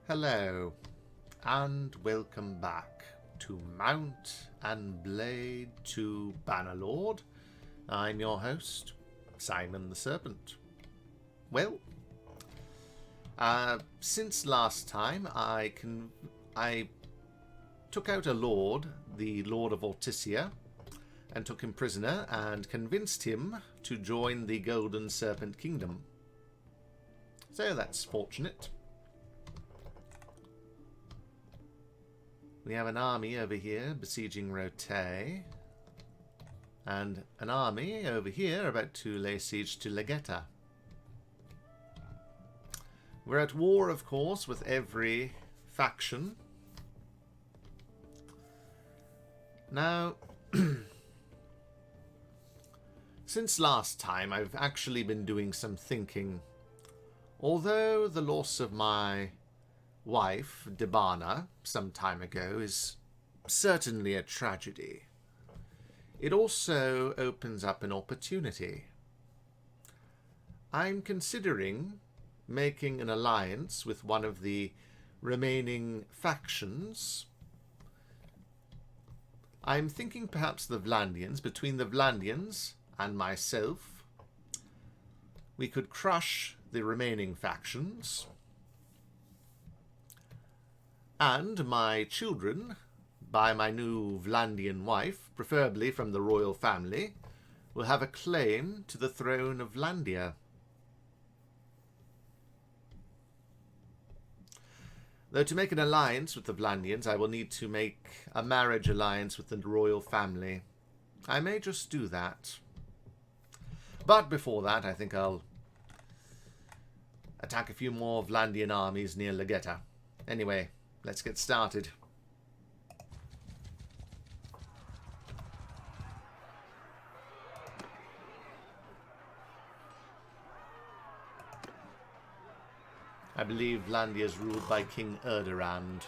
Hello, and welcome back to Mount and Blade to Bannerlord. I'm your host, Simon the Serpent. Well, since last time I took out a lord, the Lord of Ortysia, and took him prisoner and convinced him to join the Golden Serpent Kingdom. So that's fortunate. We have an army over here besieging Rhotae, and an army over here about to lay siege to Lageta. We're at war, of course, with every faction. Now, since last time, I've actually been doing some thinking. Although the loss of my wife, Debana, some time ago, is certainly a tragedy, it also opens up an opportunity. I'm considering making an alliance with one of the remaining factions. I'm thinking perhaps the Vlandians. Between the Vlandians and myself, we could crush the remaining factions, and my children, by my new Vlandian wife, preferably from the royal family, will have a claim to the throne of Vlandia. Though to make an alliance with the Vlandians, I will need to make a marriage alliance with the royal family. I may just do that. But before that, I think I'll attack a few more Vlandian armies near Lageta. Anyway, let's get started. I believe Vlandia is ruled by King Erderand.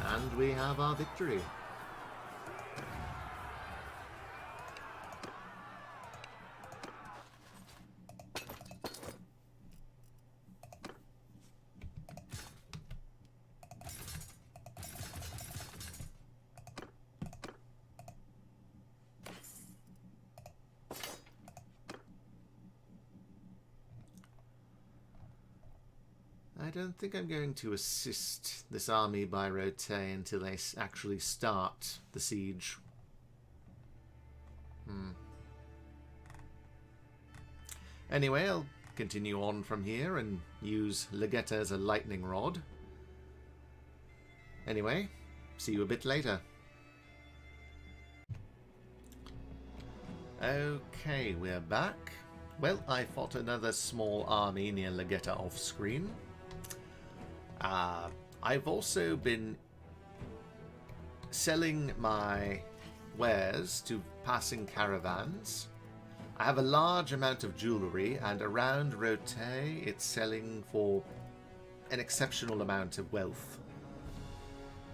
And we have our victory. I don't think I'm going to assist this army by Rhotae until they actually start the siege. Anyway, I'll continue on from here and use Lageta as a lightning rod. Anyway, see you a bit later. Okay, we're back. Well, I fought another small army near Lageta off screen. I've also been selling my wares to passing caravans. I have a large amount of jewellery, and around Rhotae it's selling for an exceptional amount of wealth.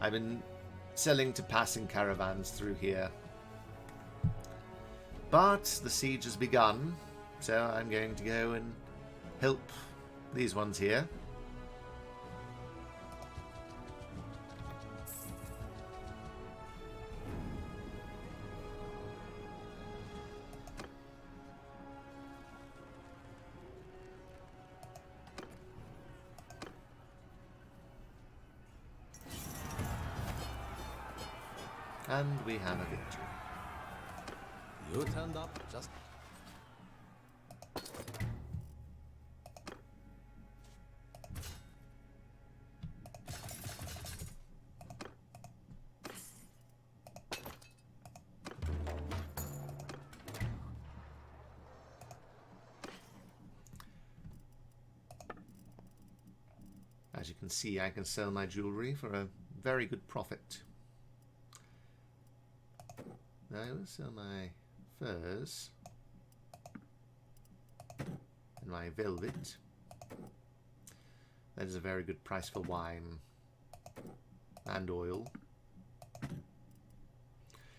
I've been selling to passing caravans through here. But the siege has begun, so I'm going to go and help these ones here. And we have a victory. You turned up just... As you can see, I can sell my jewellery for a very good profit. I will sell my furs and my velvet. That is a very good price for wine and oil.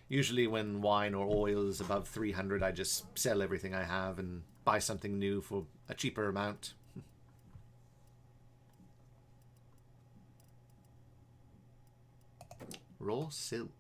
Usually when wine or oil is above 300, I just sell everything I have and buy something new for a cheaper amount. Raw silk.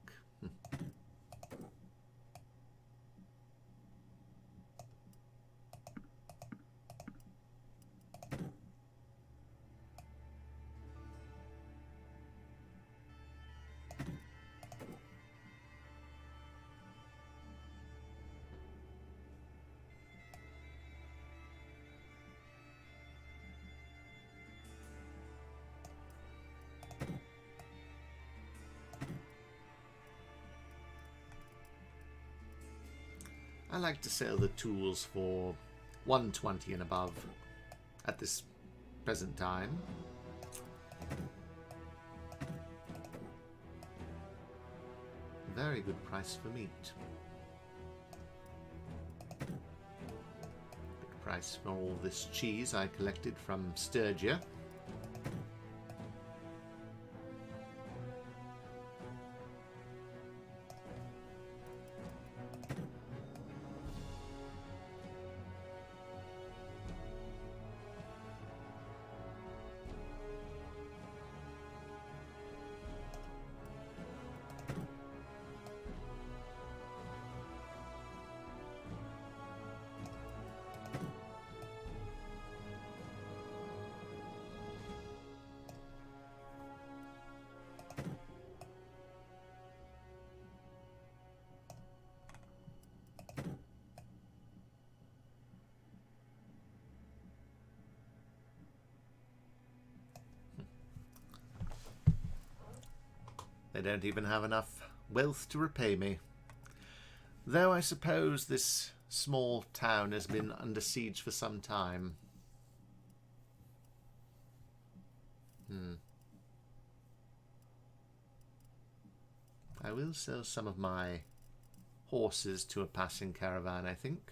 I like to sell the tools for 120 and above at this present time. Very good price for meat. Good price for all this cheese I collected from Sturgia. They don't even have enough wealth to repay me. Though I suppose this small town has been under siege for some time. I will sell some of my horses to a passing caravan, I think.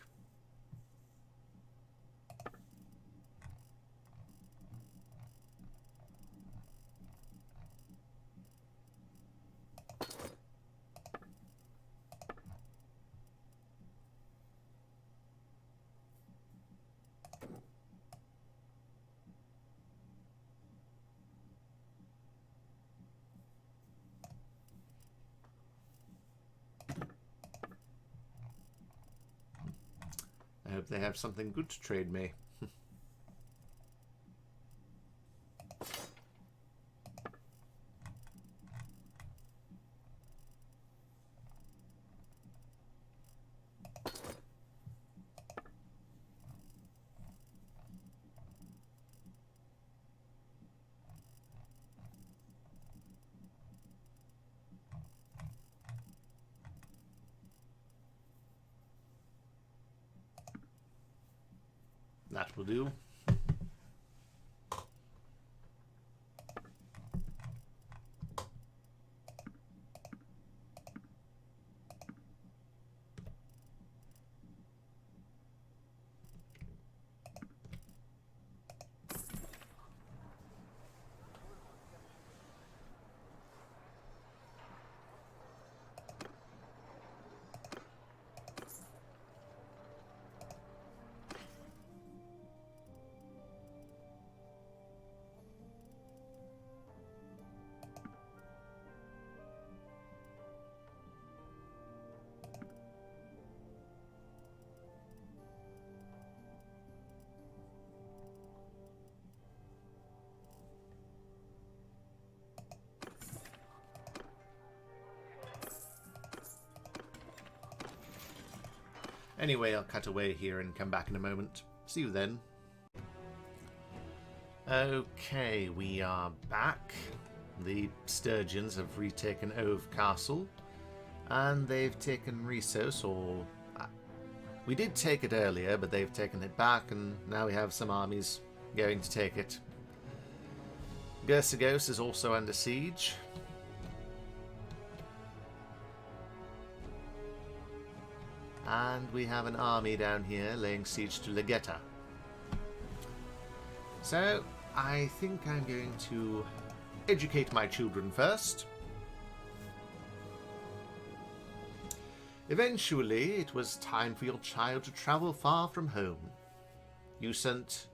I hope they have something good to trade me. That will do. Anyway, I'll cut away here and come back in a moment. See you then. Okay, we are back. The Sturgeons have retaken Ove Castle, and they've taken Resos, or... we did take it earlier, but they've taken it back, and now we have some armies going to take it. Gersagos is also under siege. And we have an army down here laying siege to Lageta. So, I think I'm going to educate my children first. Eventually, it was time for your child to travel far from home. You sent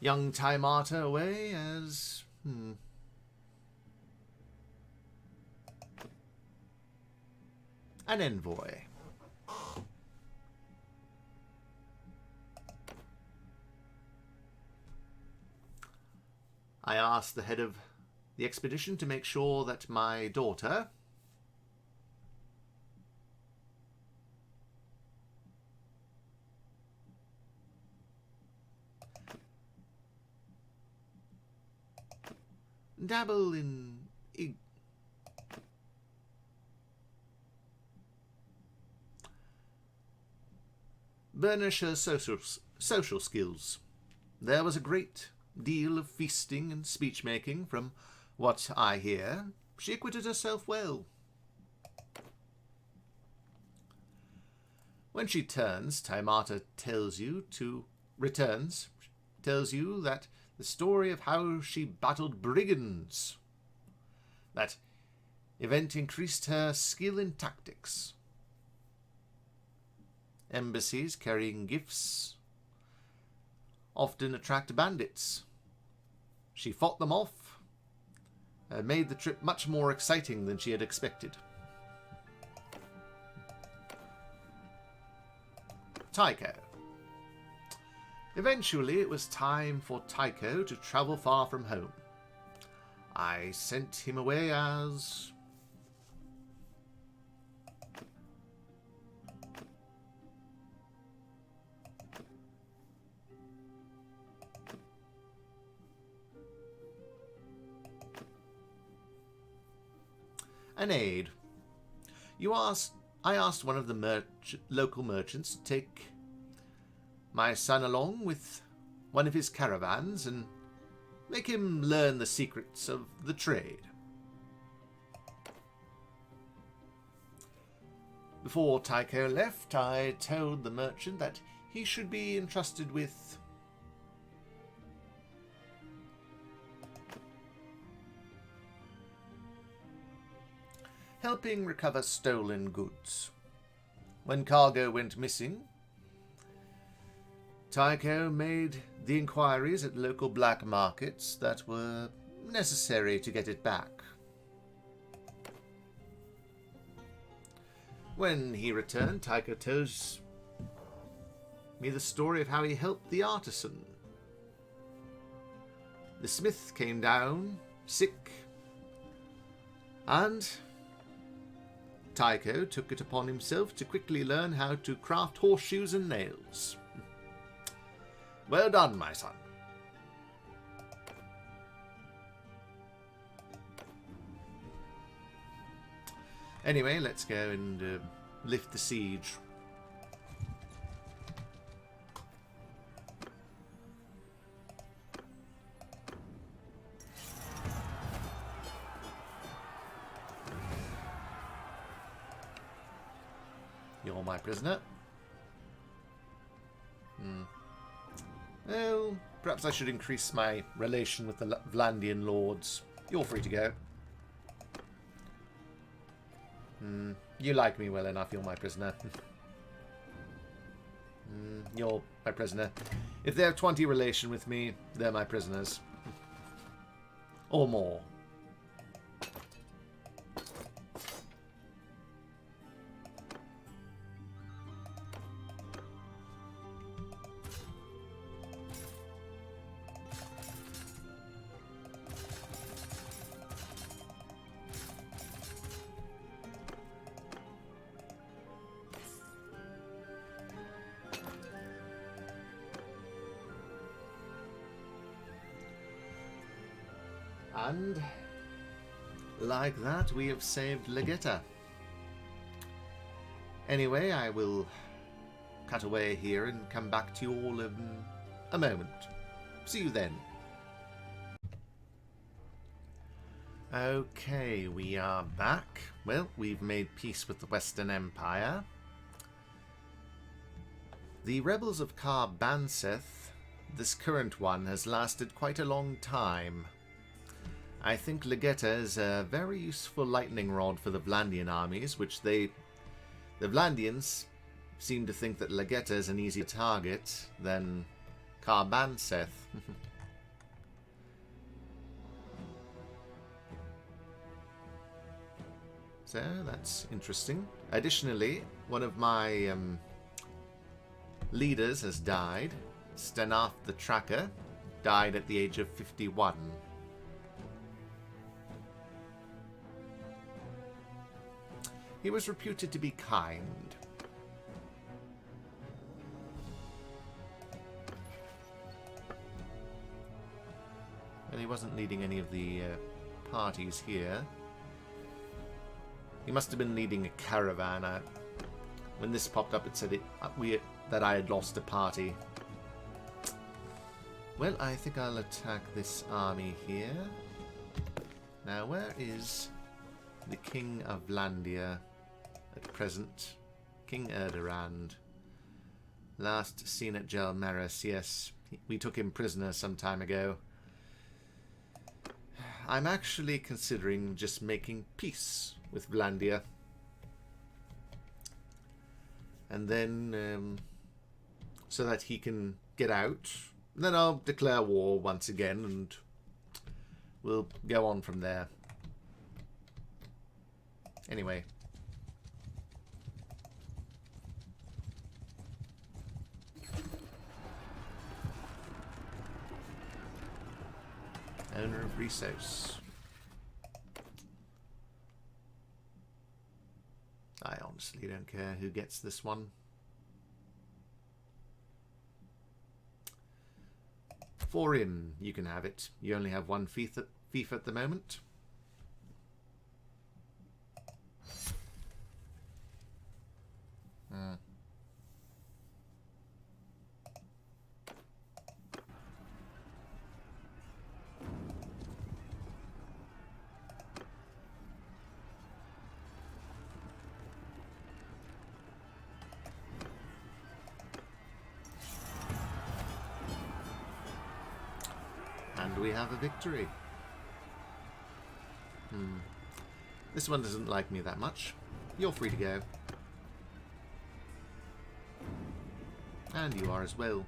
young Taimata away as... an envoy. I asked the head of the expedition to make sure that my daughter... dabble in... burnish her social skills. There was a great deal of feasting and speech-making. From what I hear, she acquitted herself well. When she returns, Taimata tells you that the story of how she battled brigands. That event increased her skill in tactics. Embassies carrying gifts often attract bandits. She fought them off and made the trip much more exciting than she had expected. Tycho. Eventually, it was time for Tycho to travel far from home. I sent him away as... an aide. I asked one of the local merchants to take my son along with one of his caravans and make him learn the secrets of the trade. Before Tycho left, I told the merchant that he should be entrusted with helping recover stolen goods. When cargo went missing, Tycho made the inquiries at local black markets that were necessary to get it back. When he returned, Tycho tells me the story of how he helped the artisan. The smith came down, sick, and Tycho took it upon himself to quickly learn how to craft horseshoes and nails. Well done, my son. Anyway, let's go and lift the siege. You're my prisoner. Well, perhaps I should increase my relation with the Vlandian lords. You're free to go. You like me well enough, you're my prisoner. You're my prisoner. If they have 20 relation with me, they're my prisoners. Or more. And like that, we have saved Lageta. Anyway, I will cut away here and come back to you all in a moment. See you then. Okay, we are back. Well, we've made peace with the Western Empire. The rebels of Karbanseth, this current one, has lasted quite a long time. I think Lageta is a very useful lightning rod for the Vlandian armies, which they The Vlandians seem to think that Lageta is an easier target than Carbanseth. So, that's interesting. Additionally, one of my leaders has died. Stenalf the Tracker died at the age of 51. He was reputed to be kind. And he wasn't leading any of the parties here. He must have been leading a caravan. When this popped up, it said that I had lost a party. Well, I think I'll attack this army here. Now, where is the King of Vlandia at present? King Erderand. Last seen at Gelmaris, yes. We took him prisoner some time ago. I'm actually considering just making peace with Vlandia. And then, so that he can get out. And then I'll declare war once again, and we'll go on from there. Anyway. Owner of resource. I honestly don't care who gets this one. For him, you can have it. You only have one fief at the moment. And we have a victory. This one doesn't like me that much. You're free to go. And you are as well.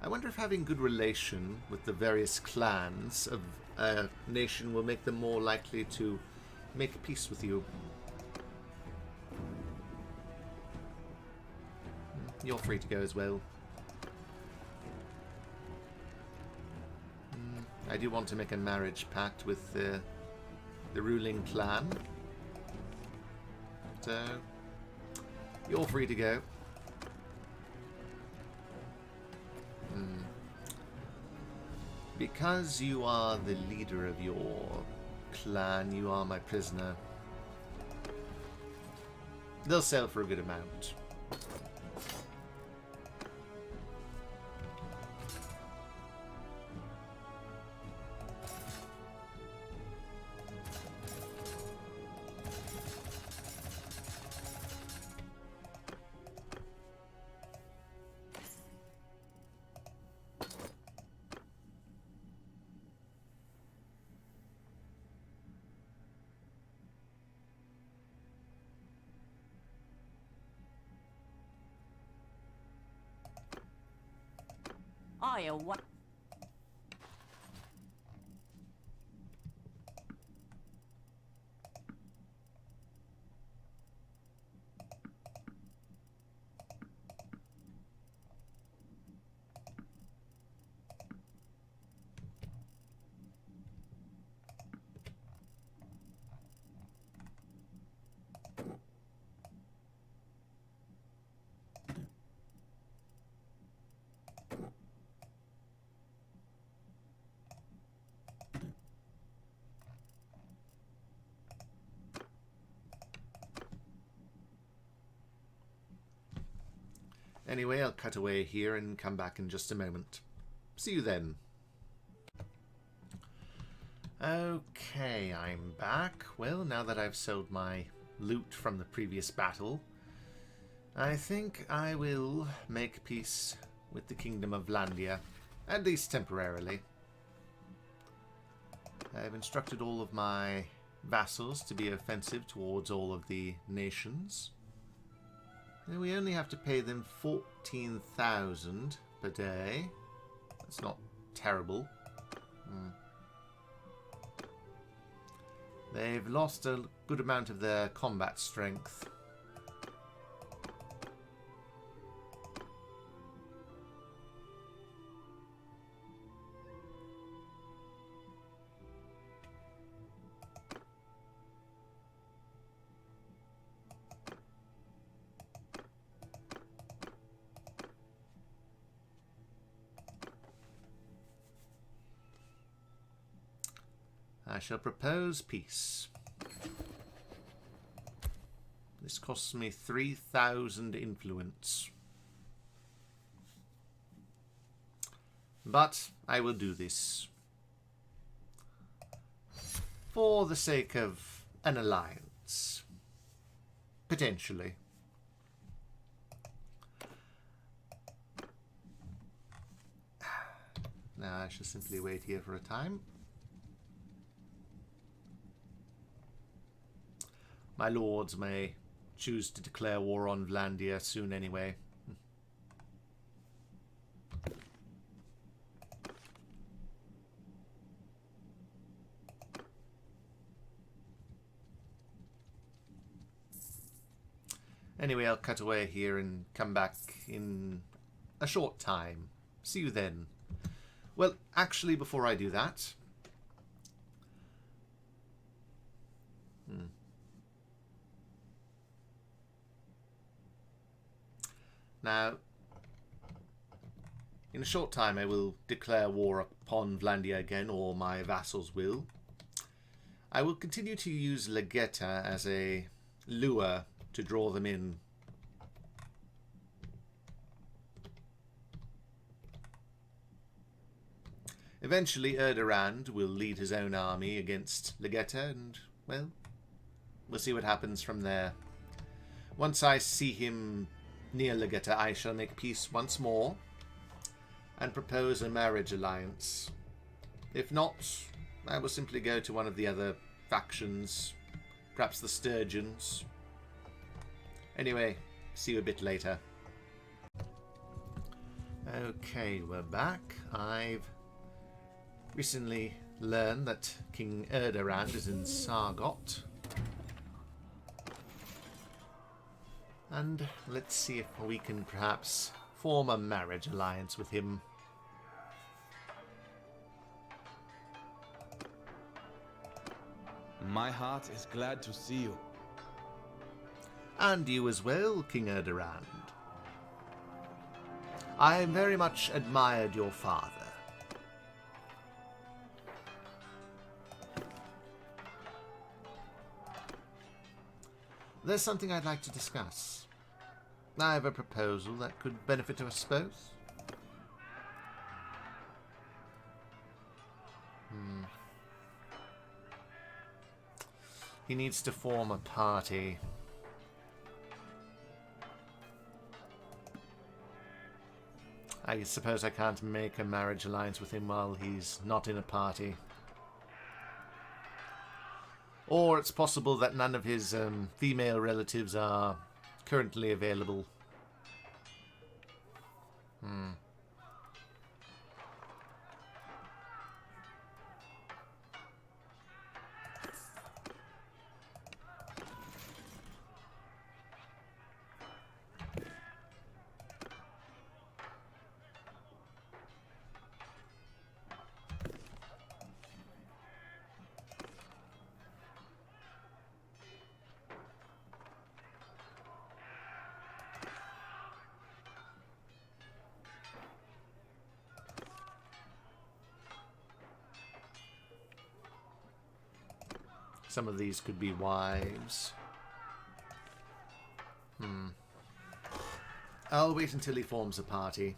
I wonder if having good relation with the various clans of a nation will make them more likely to make peace with you. You're free to go as well. I do want to make a marriage pact with the ruling clan. So, you're free to go. Because you are the leader of your clan, you are my prisoner. They'll sell for a good amount. What? Anyway, I'll cut away here and come back in just a moment. See you then. Okay, I'm back. Well, now that I've sold my loot from the previous battle, I think I will make peace with the Kingdom of Vlandia, at least temporarily. I've instructed all of my vassals to be offensive towards all of the nations. We only have to pay them 14,000 per day. That's not terrible. They've lost a good amount of their combat strength. I shall propose peace. This costs me 3,000 influence. But I will do this. For the sake of an alliance. Potentially. Now I shall simply wait here for a time. My lords may choose to declare war on Vlandia soon anyway. Anyway, I'll cut away here and come back in a short time. See you then. Well, actually, before I do that... Now, in a short time I will declare war upon Vlandia again, or my vassals will. I will continue to use Lageta as a lure to draw them in. Eventually Erderand will lead his own army against Lageta and, well, we'll see what happens from there. Once I see him near Lageta, I shall make peace once more and propose a marriage alliance. If not, I will simply go to one of the other factions, perhaps the Sturgeons. Anyway, see you a bit later. Okay, we're back. I've recently learned that King Erderand is in Sargot. And let's see if we can perhaps form a marriage alliance with him. My heart is glad to see you. And you as well, King Erderand. I very much admired your father. There's something I'd like to discuss. I have a proposal that could benefit us both. He needs to form a party. I suppose I can't make a marriage alliance with him while he's not in a party. Or it's possible that none of his female relatives are currently available. Some of these could be wives. I'll wait until he forms a party.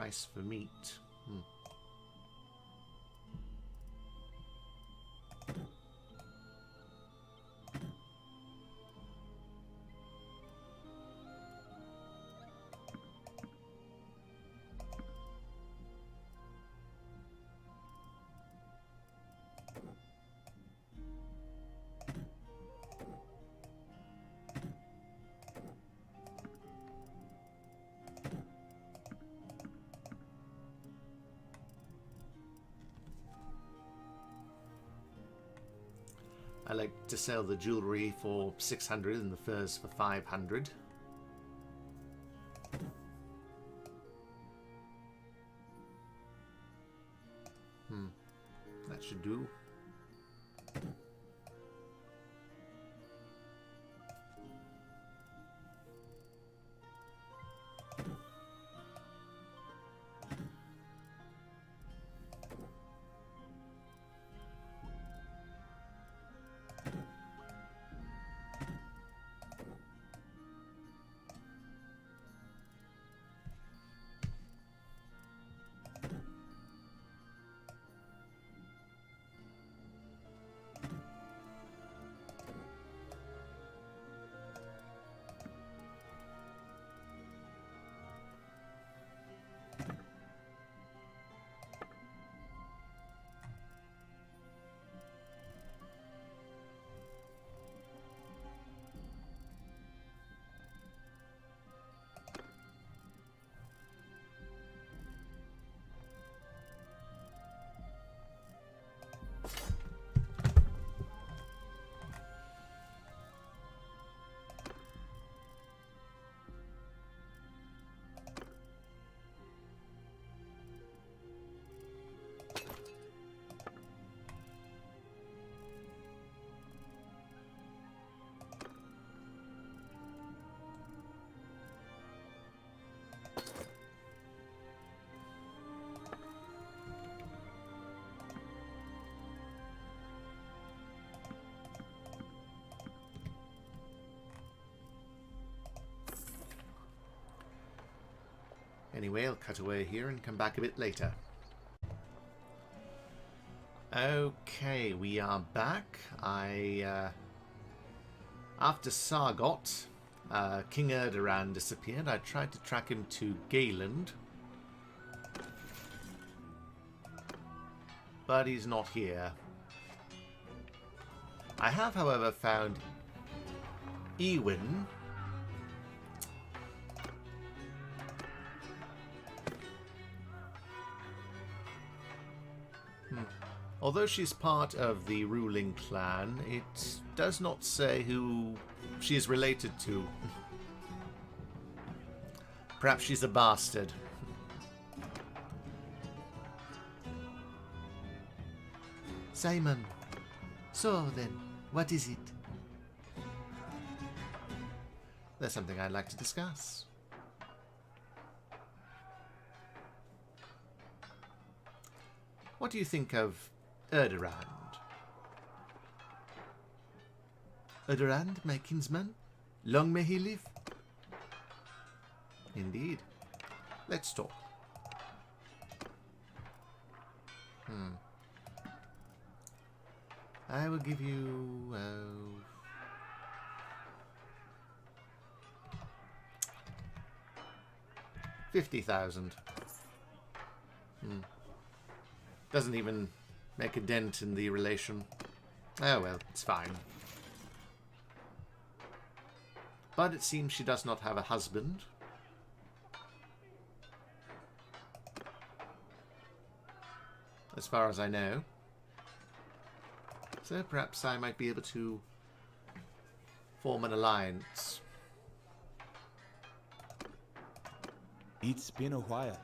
price for meat. I like to sell the jewellery for 600 and the furs for 500. That should do. Anyway, I'll cut away here and come back a bit later. Okay, we are back. After Sargot, King Erdoran disappeared. I tried to track him to Gaeland, but he's not here. I have, however, found Ewin. Although she's part of the ruling clan, it does not say who she is related to. Perhaps she's a bastard. Simon, so then, what is it? There's something I'd like to discuss. What do you think of Erdoran? Erdoran, my kinsman? Long may he live? Indeed. Let's talk. I will give you... 50,000. Doesn't even make a dent in the relation. Oh well, it's fine. But it seems she does not have a husband. As far as I know. So perhaps I might be able to form an alliance. It's been a while.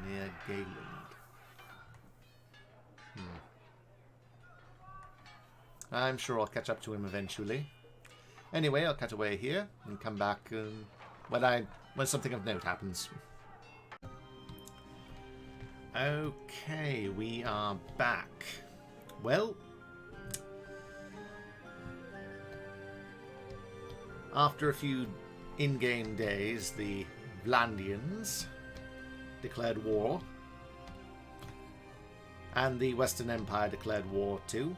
Near Gaeland. I'm sure I'll catch up to him eventually. Anyway, I'll cut away here and come back when something of note happens. Okay, we are back. Well, after a few in-game days, the Vlandians declared war, and the Western Empire declared war too.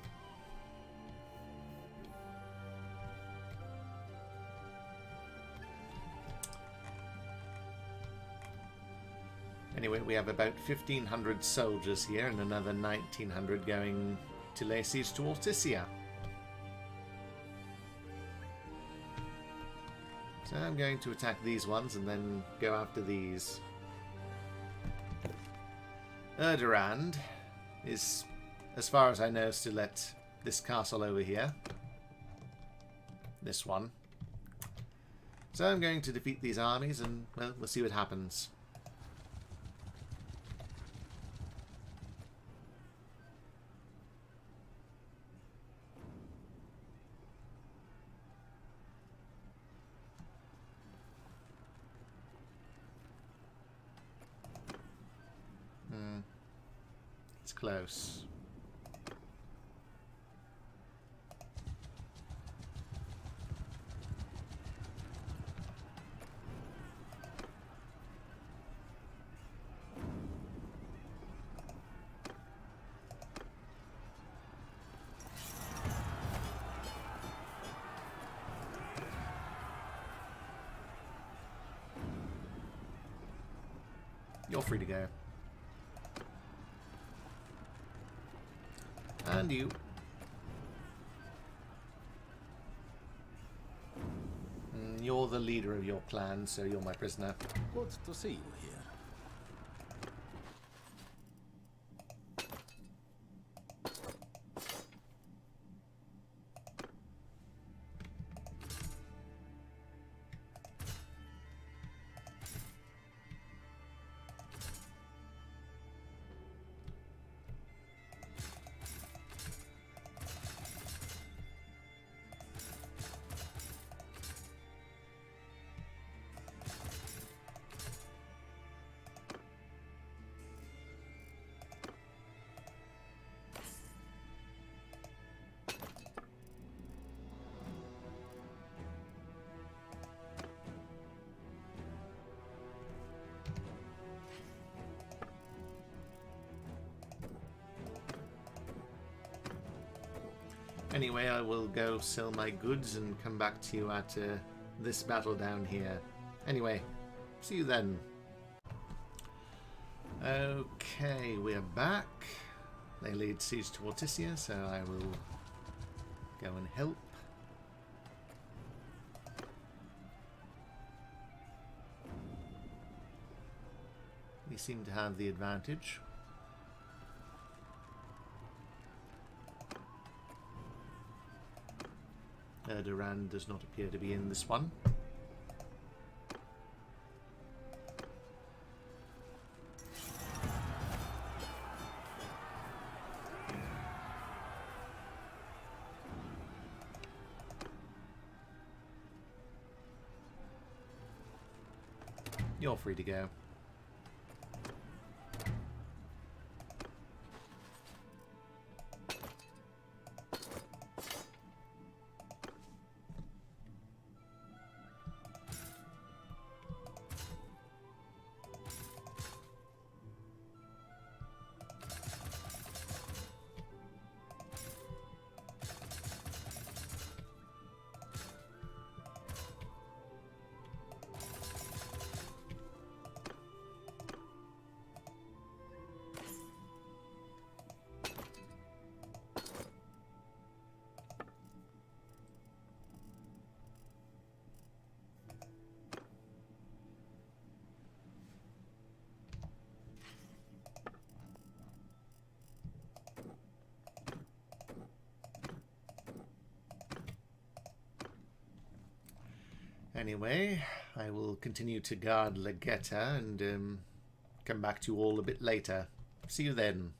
Anyway, we have about 1,500 soldiers here and another 1,900 going to lay siege to Ortysia. So I'm going to attack these ones and then go after these. Erderand is, as far as I know, still at this castle over here. This one. So I'm going to defeat these armies and, well, we'll see what happens. It's close. You're free to go. And you. You're the leader of your clan, so you're my prisoner. Good to see you here. Anyway, I will go sell my goods and come back to you at this battle down here. Anyway, see you then. Okay, we're back. They laid siege to Ortysia, so I will go and help. We seem to have the advantage. Erderand does not appear to be in this one. You're free to go. Anyway, I will continue to guard Lageta and come back to you all a bit later. See you then.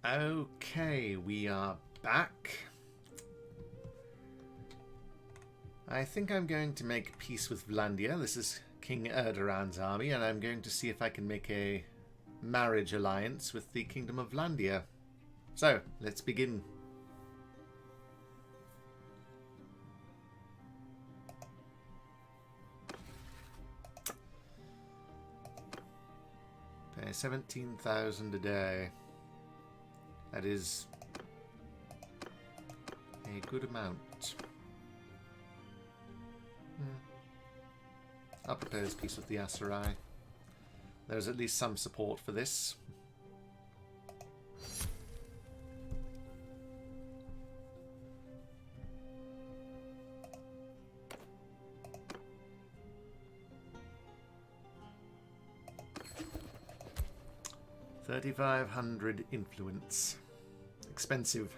Okay, we are back. I think I'm going to make peace with Vlandia. This is King Erdoran's army, and I'm going to see if I can make a marriage alliance with the Kingdom of Vlandia. So, let's begin. Pay 17,000 a day. That is a good amount. I'll propose peace with the Aserai. There's at least some support for this. $3,500 influence. Expensive.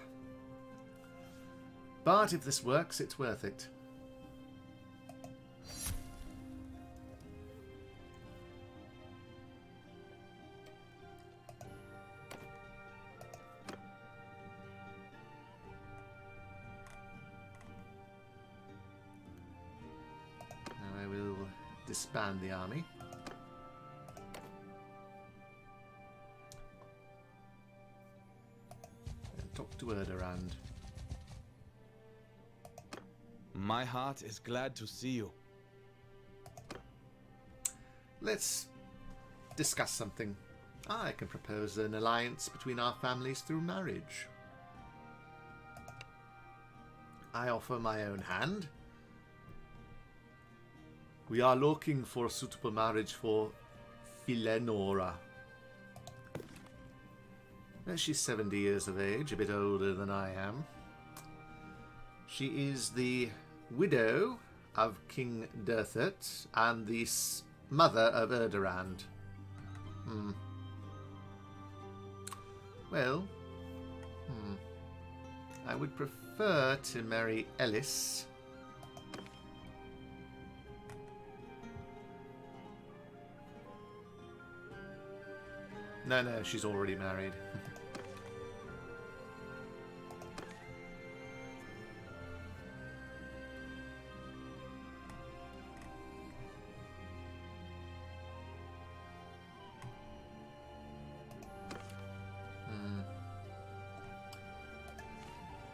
But if this works, it's worth it. Now I will disband the army. Talk to Erdoran. My heart is glad to see you. Let's discuss something. I can propose an alliance between our families through marriage. I offer my own hand. We are looking for a suitable marriage for Philenora. She's 70 years of age, a bit older than I am. She is the widow of King Derthert and the mother of Erdoran. Well, I would prefer to marry Ellis. No, she's already married.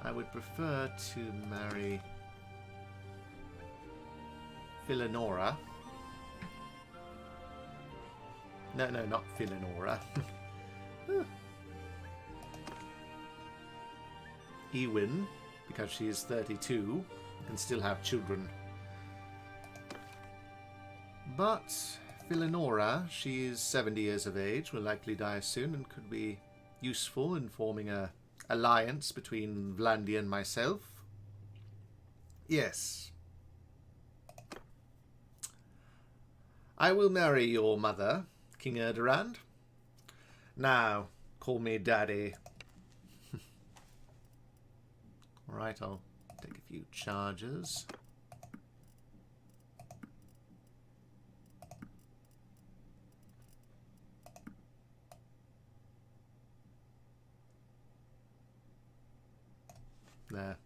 I would prefer to marry Philenora. No, not Philenora. Ewin, because she is 32, can still have children. But Philenora, she is 70 years of age, will likely die soon, and could be useful in forming a alliance between Vlandia and myself. Yes. I will marry your mother, King Erdoran. Now, call me Daddy. Alright, I'll take a few charges. There.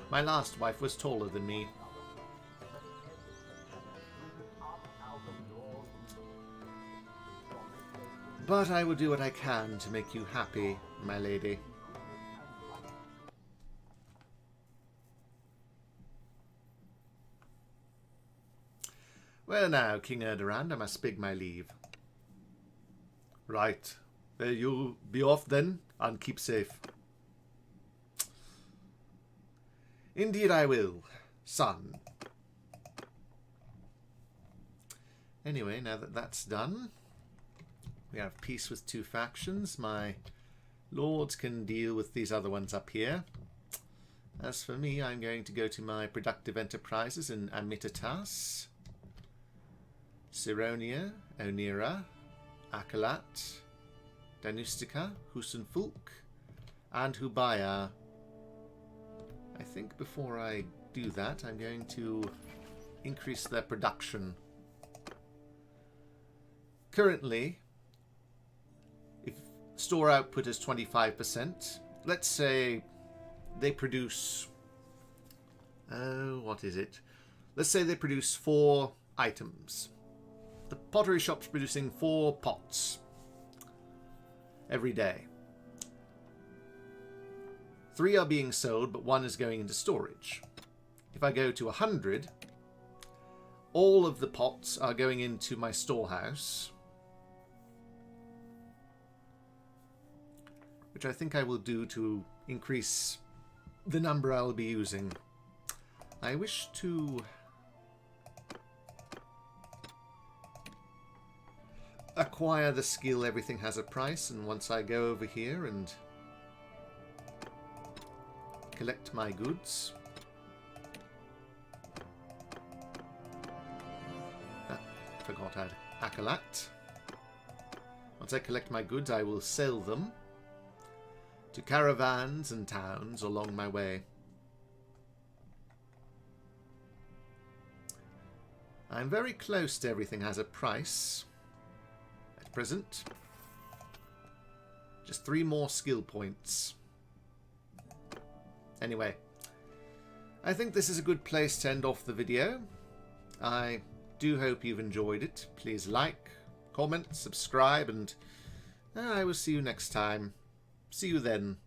My last wife was taller than me. But I will do what I can to make you happy, my lady. Well now, King Erdoran, I must beg my leave. Right. There you'll be off then, and keep safe. Indeed I will, son. Anyway, now that that's done, we have peace with two factions. My lords can deal with these other ones up here. As for me, I'm going to go to my productive enterprises in Amitatas, Sironia, Onira, Akalat, Danustica, Husenfulk, and Hubaya. I think before I do that, I'm going to increase their production. Currently, if store output is 25%, let's say they produce... what is it? Let's say they produce 4 items. The pottery shop's producing 4 pots every day. 3 are being sold, but 1 is going into storage. If I go to 100, all of the pots are going into my storehouse, which I think I will do to increase the number I'll be using. I wish to acquire the skill Everything Has a Price, and once I go over here and collect my goods. Forgot I had Acolyte. Once I collect my goods, I will sell them to caravans and towns along my way. I'm very close to Everything Has a Price at present. Just 3 more skill points. Anyway, I think this is a good place to end off the video. I do hope you've enjoyed it. Please like, comment, subscribe, and I will see you next time. See you then.